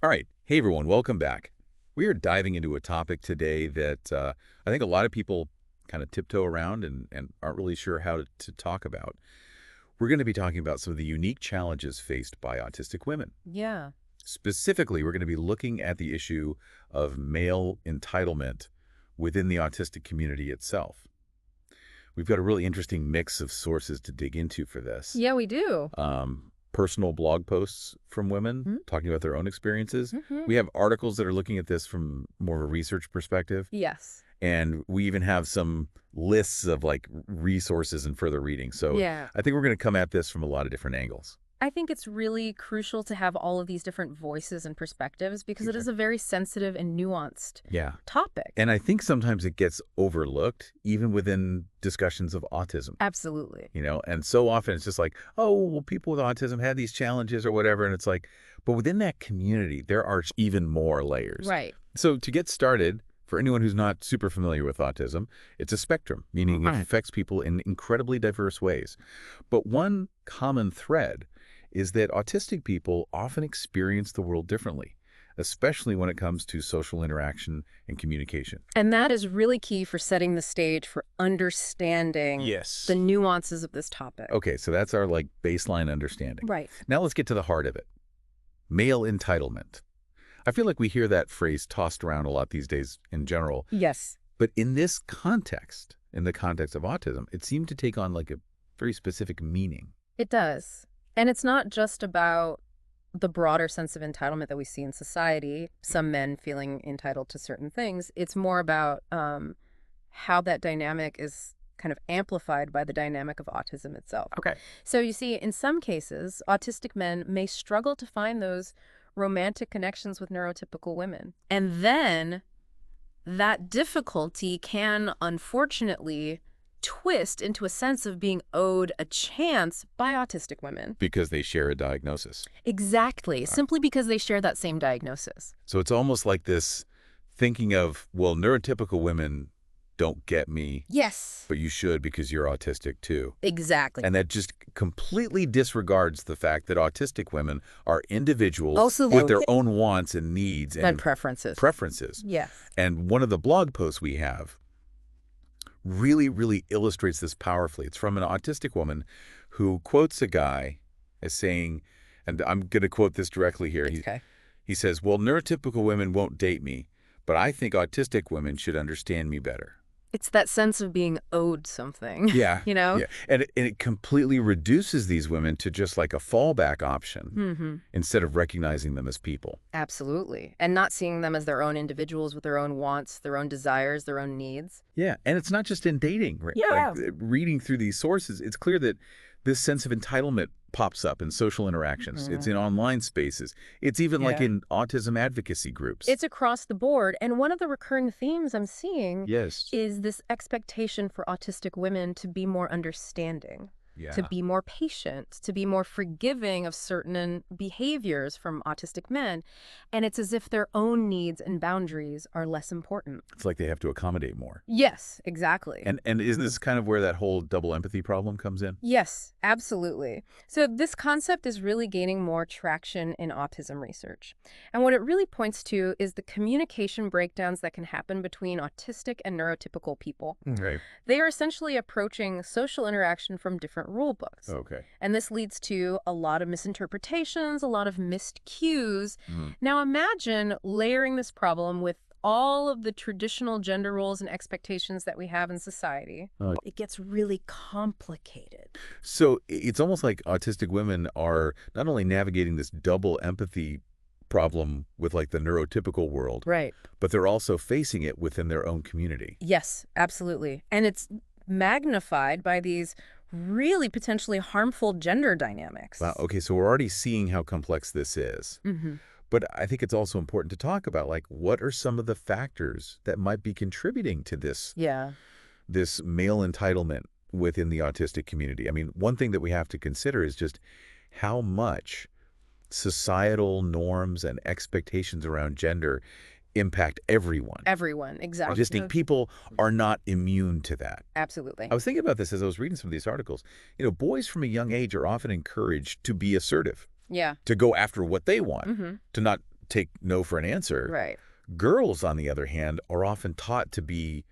All right. Hey, everyone. Welcome back. We are diving into a topic today that I think a lot of people kind of tiptoe around and aren't really sure how to talk about. We're going to be talking about some of the unique challenges faced by autistic women. Yeah. Specifically, we're going to be looking at the issue of male entitlement within the autistic community itself. We've got a really interesting mix of sources to dig into for this. Yeah, we do. Personal blog posts from women Mm-hmm. talking about their own experiences. Mm-hmm. We have articles that are looking at this from more of a research perspective. Yes. And we even have some lists of like resources and further reading. So Yeah. I think we're going to come at this from a lot of different angles. I think it's really crucial to have all of these different voices and perspectives because it is a very sensitive and nuanced Yeah. topic. And I think sometimes it gets overlooked, even within discussions of autism. Absolutely. And so often it's just like, oh, well, people with autism had these challenges or whatever. And it's like, but within that community, there are even more layers. Right. So to get started, for anyone who's not super familiar with autism, it's a spectrum, meaning it affects people in incredibly diverse ways. But one common thread is that autistic people often experience the world differently, especially when it comes to social interaction and communication. And that is really key for setting the stage for understanding Yes. the nuances of this topic. Okay, so that's our like baseline understanding. Right. Now let's get to the heart of it. Male entitlement. I feel like we hear that phrase tossed around a lot these days in general, Yes. but in this context, in the context of autism, it seemed to take on like a very specific meaning. It does. And it's not just about the broader sense of entitlement that we see in society, some men feeling entitled to certain things. It's more about how that dynamic is kind of amplified by the dynamic of autism itself. Okay. So you see, in some cases, autistic men may struggle to find those romantic connections with neurotypical women. And then that difficulty can, unfortunately, twist into a sense of being owed a chance by autistic women. Because they share a diagnosis. Exactly, simply because they share that same diagnosis. So it's almost like this thinking of, well, neurotypical women don't get me, Yes. but you should because you're autistic too. Exactly. And that just completely disregards the fact that autistic women are individuals Also, with their own wants and needs and preferences. preferences. Yes. And one of the blog posts we have really, really illustrates this powerfully. It's from an autistic woman who quotes a guy as saying, and I'm going to quote this directly here. Okay. He says, well, neurotypical women won't date me, but I think autistic women should understand me better. It's that sense of being owed something. Yeah. You know? Yeah. And it completely reduces these women to just like a fallback option instead of recognizing them as people. Absolutely. And not seeing them as their own individuals with their own wants, their own desires, their own needs. Yeah. And it's not just in dating. Right? Yeah. Like, reading through these sources, it's clear that this sense of entitlement pops up in social interactions. It's in online spaces. It's even like in autism advocacy groups. It's across the board. And one of the recurring themes I'm seeing Yes. is this expectation for autistic women to be more understanding, Yeah. to be more patient, to be more forgiving of certain behaviors from autistic men. And it's as if their own needs and boundaries are less important. It's like they have to accommodate more. Yes, exactly. And isn't this kind of where that whole double empathy problem comes in? Yes, absolutely. So this concept is really gaining more traction in autism research. And what it really points to is the communication breakdowns that can happen between autistic and neurotypical people. Right. They are essentially approaching social interaction from different rule books. Okay. And this leads to a lot of misinterpretations, a lot of missed cues. Now imagine layering this problem with all of the traditional gender roles and expectations that we have in society. It gets really complicated. So it's almost like autistic women are not only navigating this double empathy problem with like the neurotypical world, Right. but they're also facing it within their own community. Yes, absolutely. And it's magnified by these really potentially harmful gender dynamics. Wow. Okay. So we're already seeing how complex this is. But I think it's also important to talk about, like, what are some of the factors that might be contributing to this Yeah. this male entitlement within the autistic community? I mean, one thing that we have to consider is just how much societal norms and expectations around gender impact everyone. Everyone, exactly. Autistic people are not immune to that. Absolutely. I was thinking about this as I was reading some of these articles. Boys from a young age are often encouraged to be assertive, Yeah. to go after what they want, to not take no for an answer. Right. Girls, on the other hand, are often taught to be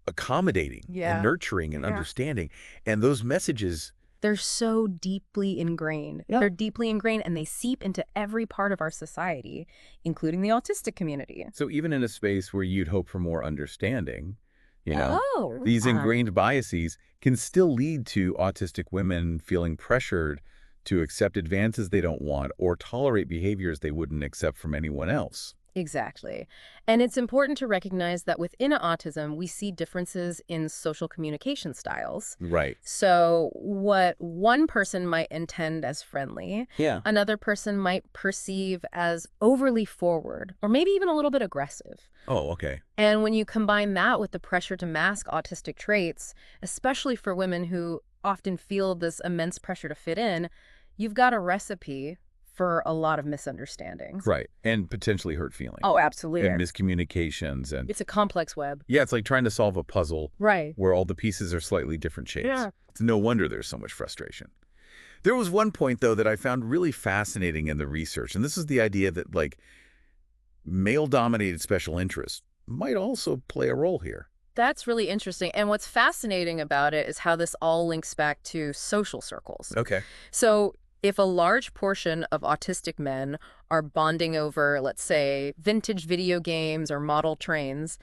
accommodating and nurturing and understanding. And those messages, They're so deeply ingrained. Yeah. They're deeply ingrained, and they seep into every part of our society, including the autistic community. so even in a space where you'd hope for more understanding, Oh, these yeah. ingrained biases can still lead to autistic women feeling pressured to accept advances they don't want or tolerate behaviors they wouldn't accept from anyone else. Exactly. And it's important to recognize that within autism, we see differences in social communication styles. Right. So what one person might intend as friendly, Yeah. another person might perceive as overly forward, or maybe even a little bit aggressive. Oh, okay. And when you combine that with the pressure to mask autistic traits, especially for women who often feel this immense pressure to fit in, you've got a recipe for a lot of misunderstandings. Right. And potentially hurt feelings. Oh, absolutely. And miscommunications. And It's a complex web. yeah, it's like trying to solve a puzzle Right. where all the pieces are slightly different shapes. Yeah. It's no wonder there's so much frustration. There was one point, though, that I found really fascinating in the research, and this is the idea that, like, male-dominated special interests might also play a role here. That's really interesting. And what's fascinating about it is how this all links back to social circles. Okay. So if a large portion of autistic men are bonding over, let's say, vintage video games or model trains,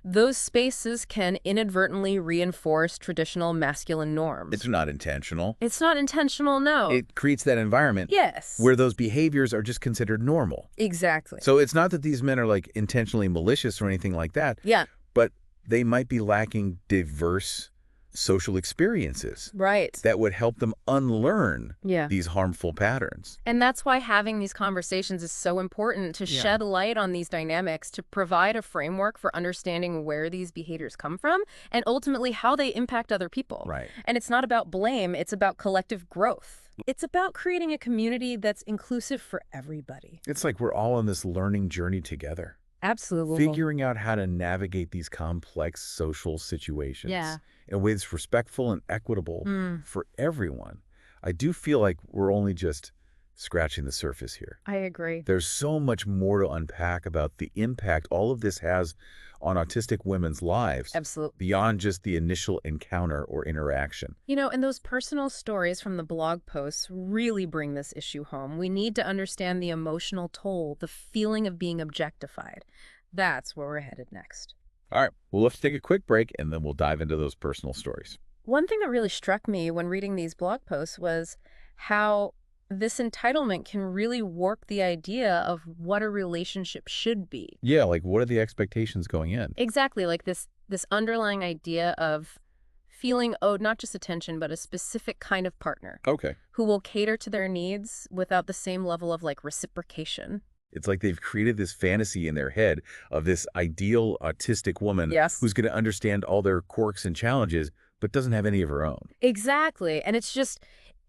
those spaces can inadvertently reinforce traditional masculine norms. It's not intentional. It's not intentional, no. It creates that environment Yes. where those behaviors are just considered normal. Exactly. So it's not that these men are, like, intentionally malicious or anything like that, Yeah. but they might be lacking diverse social experiences Right. that would help them unlearn Yeah. these harmful patterns. And that's why having these conversations is so important, to shed light on these dynamics, to provide a framework for understanding where these behaviors come from and ultimately how they impact other people. Right. And it's not about blame, it's about collective growth. It's about creating a community that's inclusive for everybody. It's like we're all on this learning journey together, Absolutely. figuring out how to navigate these complex social situations Yeah. in a way that's respectful and equitable for everyone. I do feel like we're only just scratching the surface here. I agree. There's so much more to unpack about the impact all of this has on autistic women's lives Absolutely. beyond just the initial encounter or interaction. You know, and those personal stories from the blog posts really bring this issue home. We need to understand the emotional toll, the feeling of being objectified. That's where we're headed next. All right, well, let's take a quick break, and then we'll dive into those personal stories. One thing that really struck me when reading these blog posts was how this entitlement can really warp the idea of what a relationship should be. Yeah, like, what are the expectations going in? Exactly, like this underlying idea of feeling owed not just attention, but a specific kind of partner Okay. who will cater to their needs without the same level of like reciprocation. It's like they've created this fantasy in their head of this ideal autistic woman Yes. who's going to understand all their quirks and challenges, but doesn't have any of her own. Exactly. And it's just,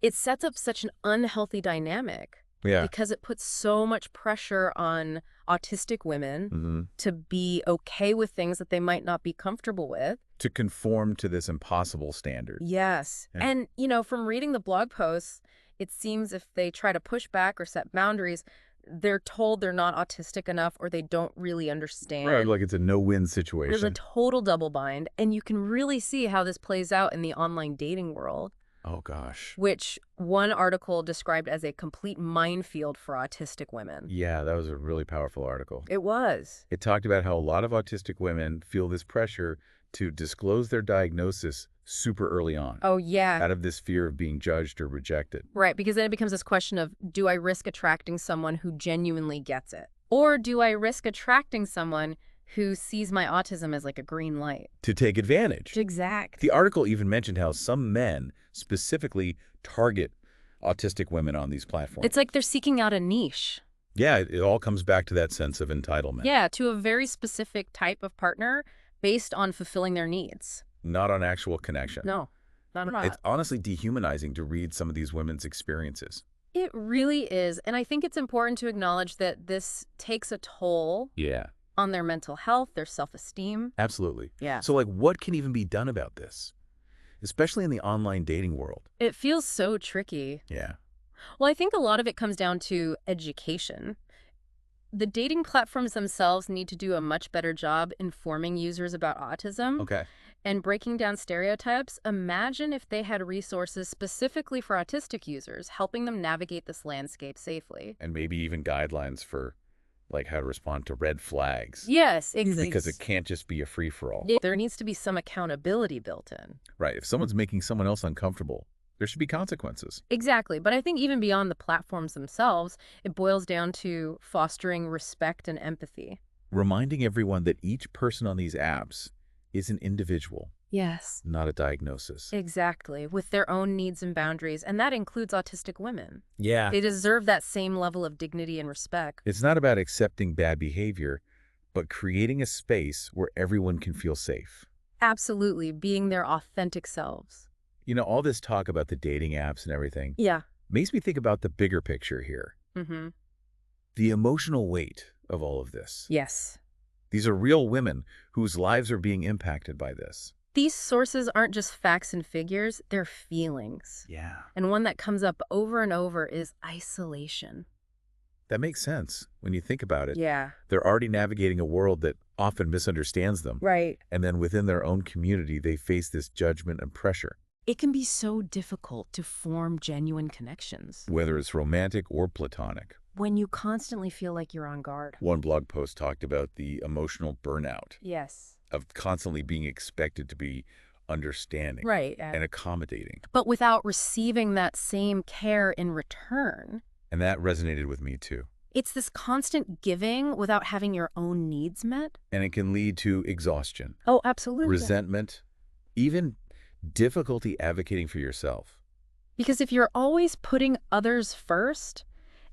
it sets up such an unhealthy dynamic Yeah. because it puts so much pressure on autistic women Mm-hmm. to be okay with things that they might not be comfortable with. To conform to this impossible standard. Yes. Yeah. And, you know, from reading the blog posts, it seems if they try to push back or set boundaries, they're told they're not autistic enough or they don't really understand. Right, like it's a no-win situation. There's a total double bind. And you can really see how this plays out in the online dating world, Oh, gosh. which one article described as a complete minefield for autistic women. Yeah, that was a really powerful article. It was. It talked about how a lot of autistic women feel this pressure to disclose their diagnosis super early on, Oh, yeah. out of this fear of being judged or rejected. Right, because then it becomes this question of, do I risk attracting someone who genuinely gets it? Or do I risk attracting someone who sees my autism as like a green light? To take advantage. Exact. The article even mentioned how some men specifically target autistic women on these platforms. It's like they're seeking out a niche. Yeah, it all comes back to that sense of entitlement. Yeah, to a very specific type of partner based on fulfilling their needs. Not on actual connection. No, not at all. It's honestly dehumanizing to read some of these women's experiences. It really is. And I think it's important to acknowledge that this takes a toll Yeah, on their mental health, their self-esteem. absolutely. Yeah. So, like, what can even be done about this? Especially in the online dating world. It feels so tricky. Yeah. Well, I think a lot of it comes down to education. the dating platforms themselves need to do a much better job informing users about autism Okay. and breaking down stereotypes. Imagine if they had resources specifically for autistic users, helping them navigate this landscape safely. And maybe even guidelines for, like, how to respond to red flags. Yes, exactly. Because it can't just be a free-for-all. There needs to be some accountability built in. Right. If someone's making someone else uncomfortable, there should be consequences. Exactly. But I think even beyond the platforms themselves, it boils down to fostering respect and empathy. Reminding everyone that each person on these apps is an individual. Yes. Not a diagnosis. Exactly. With their own needs and boundaries. And that includes autistic women. Yeah. They deserve that same level of dignity and respect. It's not about accepting bad behavior, but creating a space where everyone can feel safe. Absolutely. Being their authentic selves. You know, all this talk about the dating apps and everything Yeah. makes me think about the bigger picture here. Mm-hmm. The emotional weight of all of this. Yes. These are real women whose lives are being impacted by this. These sources aren't just facts and figures, they're feelings. Yeah. And one that comes up over and over is isolation. That makes sense when you think about it. Yeah. They're already navigating a world that often misunderstands them. Right. And then within their own community, they face this judgment and pressure. It can be so difficult to form genuine connections Whether it's romantic or platonic. when you constantly feel like you're on guard. One blog post talked about the emotional burnout Yes. of constantly being expected to be understanding Right. and accommodating. But without receiving that same care in return. And that resonated with me too. It's this constant giving without having your own needs met. And it can lead to exhaustion, Oh, absolutely. resentment, even difficulty advocating for yourself. Because if you're always putting others first,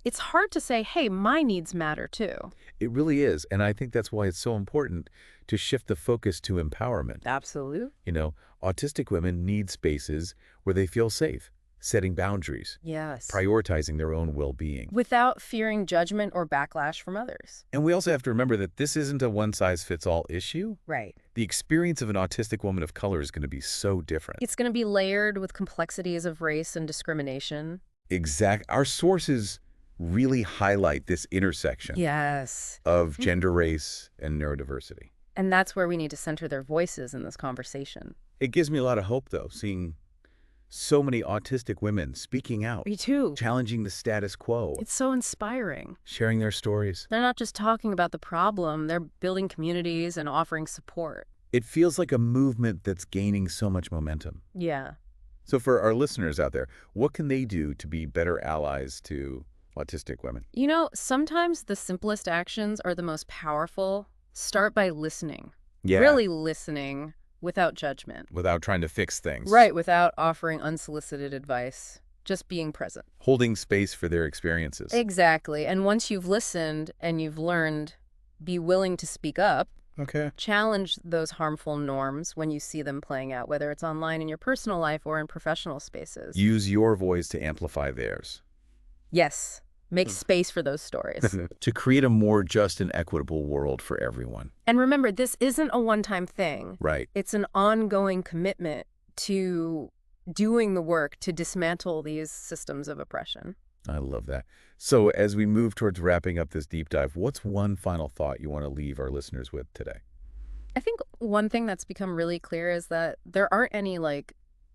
it's hard to say, hey, my needs matter too. It really is. And I think that's why it's so important to shift the focus to empowerment. Absolutely. You know, autistic women need spaces where they feel safe, setting boundaries, Yes. prioritizing their own well-being. Without fearing judgment or backlash from others. And we also have to remember that this isn't a one-size-fits-all issue. Right. The experience of an autistic woman of color is going to be so different. It's going to be layered with complexities of race and discrimination. Our sources really highlight this intersection Yes. of gender, race, and neurodiversity. And that's where we need to center their voices in this conversation. It gives me a lot of hope, though, seeing so many autistic women speaking out, Me too. challenging the status quo, It's so inspiring. sharing their stories. They're not just talking about the problem, they're building communities and offering support. It feels like a movement that's gaining so much momentum. Yeah. So for our listeners out there, what can they do to be better allies to autistic women? You know, sometimes the simplest actions are the most powerful. Start by listening. Yeah. Really listening without judgment. Without trying to fix things. Right, without offering unsolicited advice. Just being present. Holding space for their experiences. Exactly. And once you've listened and you've learned, be willing to speak up. Okay. Challenge those harmful norms when you see them playing out, whether it's online in your personal life or in professional spaces. Use your voice to amplify theirs. Yes. Make space for those stories. To create a more just and equitable world for everyone. And remember, this isn't a one-time thing. Right. It's an ongoing commitment to doing the work to dismantle these systems of oppression. I love that. So as we move towards wrapping up this deep dive, what's one final thought you want to leave our listeners with today? I think one thing that's become really clear is that there aren't any,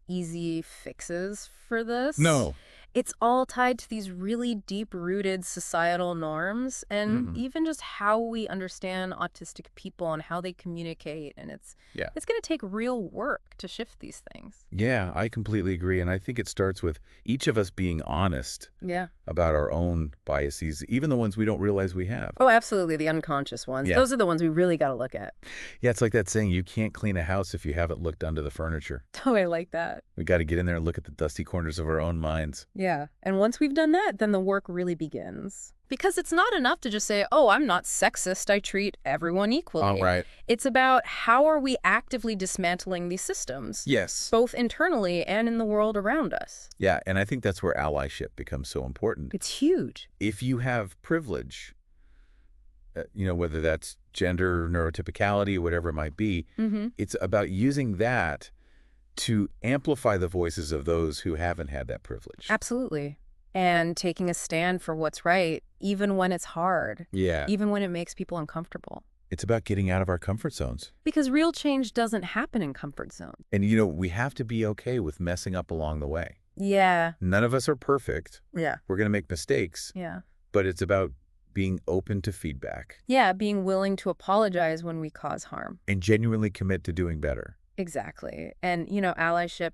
easy fixes for this. No. It's all tied to these really deep-rooted societal norms and even just how we understand autistic people and how they communicate. And it's going to take real work to shift these things. Yeah, I completely agree. And I think it starts with each of us being honest Yeah. about our own biases, even the ones we don't realize we have. Oh, absolutely. The unconscious ones. Yeah. Those are the ones we really got to look at. Yeah, it's like that saying, you can't clean a house if you haven't looked under the furniture. Oh, I like that. We got to get in there and look at the dusty corners of our own minds. Yeah. And once we've done that, then the work really begins. Because it's not enough to just say, oh, I'm not sexist, I treat everyone equally. All right. It's about how are we actively dismantling these systems, Yes. both internally and in the world around us. Yeah, and I think that's where allyship becomes so important. It's huge. If you have privilege, whether that's gender, neurotypicality, whatever it might be, it's about using that to amplify the voices of those who haven't had that privilege. Absolutely. and taking a stand for what's right, even when it's hard, Yeah. even when it makes people uncomfortable. It's about getting out of our comfort zones. Because real change doesn't happen in comfort zones. And, we have to be okay with messing up along the way. Yeah. None of us are perfect. Yeah. We're going to make mistakes. Yeah. But it's about being open to feedback. Yeah, being willing to apologize when we cause harm. And genuinely commit to doing better. Exactly. And, allyship,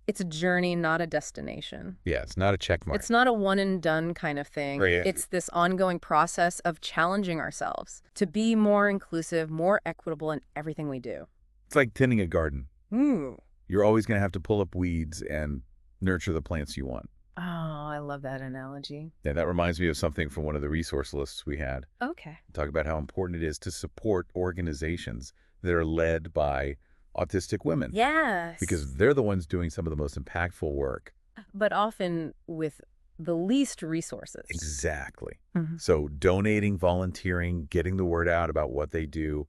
it's a journey, not a destination. Yeah, it's not a check mark. It's not a one and done kind of thing. Right, yeah. It's this ongoing process of challenging ourselves to be more inclusive, more equitable in everything we do. It's like tending a garden. Ooh. You're always going to have to pull up weeds and nurture the plants you want. Oh, I love that analogy. Yeah, that reminds me of something from one of the resource lists we had. Okay. Talk about how important it is to support organizations that are led by autistic women. Yes. Because they're the ones doing some of the most impactful work. But often with the least resources. Exactly. Mm-hmm. So donating, volunteering, getting the word out about what they do,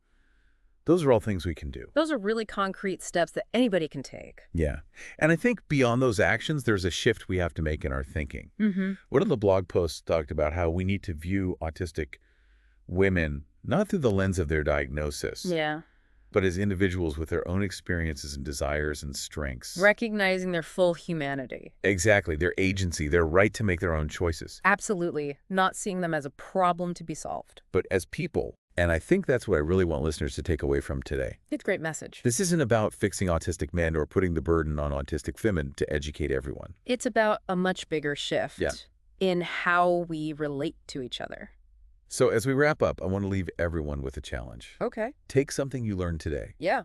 those are all things we can do. Those are really concrete steps that anybody can take. Yeah. And I think beyond those actions, there's a shift we have to make in our thinking. Mm-hmm. One of the blog posts talked about how we need to view autistic women not through the lens of their diagnosis, Yeah. but as individuals with their own experiences and desires and strengths. Recognizing their full humanity. Exactly. Their agency, their right to make their own choices. Absolutely. Not seeing them as a problem to be solved. But as people. And I think that's what I really want listeners to take away from today. It's a great message. This isn't about fixing autistic men or putting the burden on autistic women to educate everyone. It's about a much bigger shift in how we relate to each other. So as we wrap up, I want to leave everyone with a challenge. Okay. Take something you learned today. Yeah.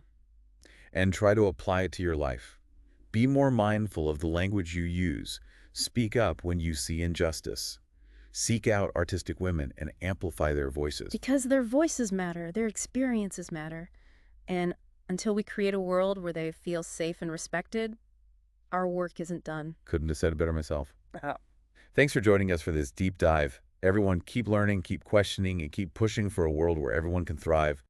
And try to apply it to your life. Be more mindful of the language you use. Speak up when you see injustice. Seek out autistic women and amplify their voices. Because their voices matter, their experiences matter. And until we create a world where they feel safe and respected, our work isn't done. Couldn't have said it better myself. Oh. Thanks for joining us for this deep dive. Everyone, keep learning, keep questioning, and keep pushing for a world where everyone can thrive.